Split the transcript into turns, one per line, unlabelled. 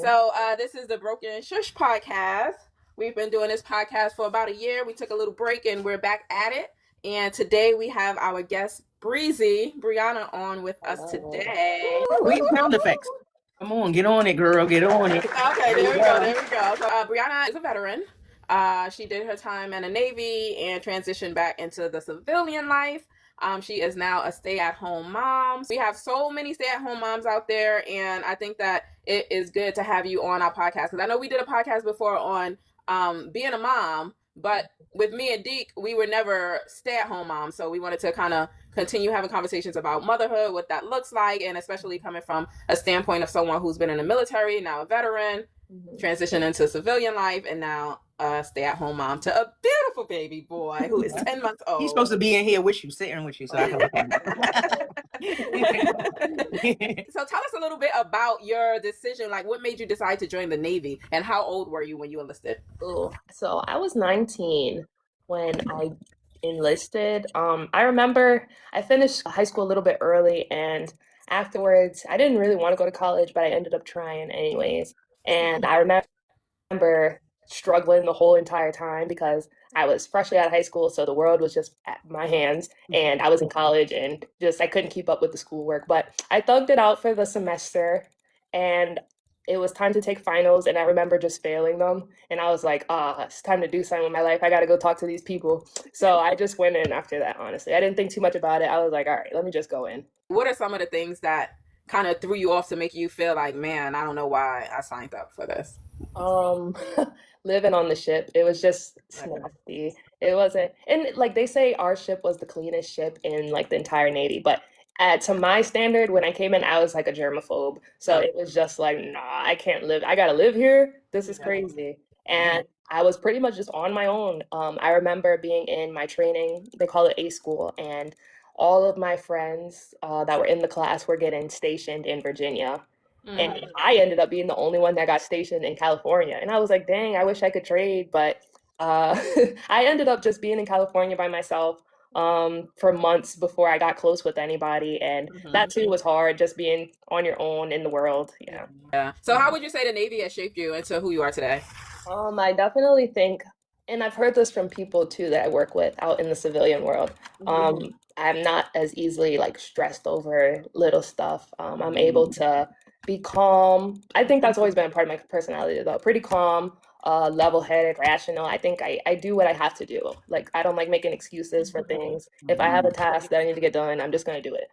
So this is the Broken Shush podcast. We've been doing this podcast for about a year. We took a little break and we're back at it. And today we have our guest Brianna on with us today.
We sound effects. Come on, get on it, girl. Get on it.
Okay, there we go. So Brianna is a veteran. She did her time in the Navy and transitioned back into the civilian life. She is now a stay-at-home mom. We have so many stay-at-home moms out there, and I think that it is good to have you on our podcast. Because I know we did a podcast before on being a mom, but with me and Deke, we were never stay-at-home moms. So we wanted to kind of continue having conversations about motherhood, what that looks like, and especially coming from a standpoint of someone who's been in the military, now a veteran, transitioned into civilian life, and now a stay-at-home mom to a beautiful baby boy who is 10 months old.
He's supposed to be in here with you, sitting with you, so I can look at him.
So tell us a little bit about your decision. Like, what made you decide to join the Navy, and how old were you when you enlisted?
Ooh, so I was 19 when I enlisted. I remember I finished high school a little bit early, and afterwards, I didn't really want to go to college, but I ended up trying anyways. And I remember struggling the whole entire time because I was freshly out of high school, so the world was just at my hands, and I was in college and just I couldn't keep up with the schoolwork. But I thugged it out for the semester, and it was time to take finals, and I remember just failing them, and I was like, it's time to do something with my life. I got to go talk to these people. So I just went in after that, honestly. I didn't think too much about it. I was like, all right, let me just go in.
What are some of the things that kind of threw you off to make you feel like, man, I don't know why I signed up for this?
Living on the ship, it was just nasty. It wasn't, and like they say, our ship was the cleanest ship in like the entire Navy, but to my standard, when I came in, I was like a germaphobe. So it was just like, nah, I can't live. I gotta live here. This is crazy. And I was pretty much just on my own. I remember being in my training, they call it A school, and all of my friends that were in the class were getting stationed in Virginia. And I ended up being the only one that got stationed in California. And I was like, dang, I wish I could trade. But I ended up just being in California by myself for months before I got close with anybody. And that too was hard, just being on your own in the world.
Yeah. So how would you say the Navy has shaped you into who you are today?
I definitely think, and I've heard this from people too that I work with out in the civilian world. I'm not as easily like stressed over little stuff. I'm able to be calm. I think that's always been a part of my personality though. Pretty calm, level-headed, rational. I think I do what I have to do. Like I don't like making excuses for things. If I have a task that I need to get done, I'm just gonna do it.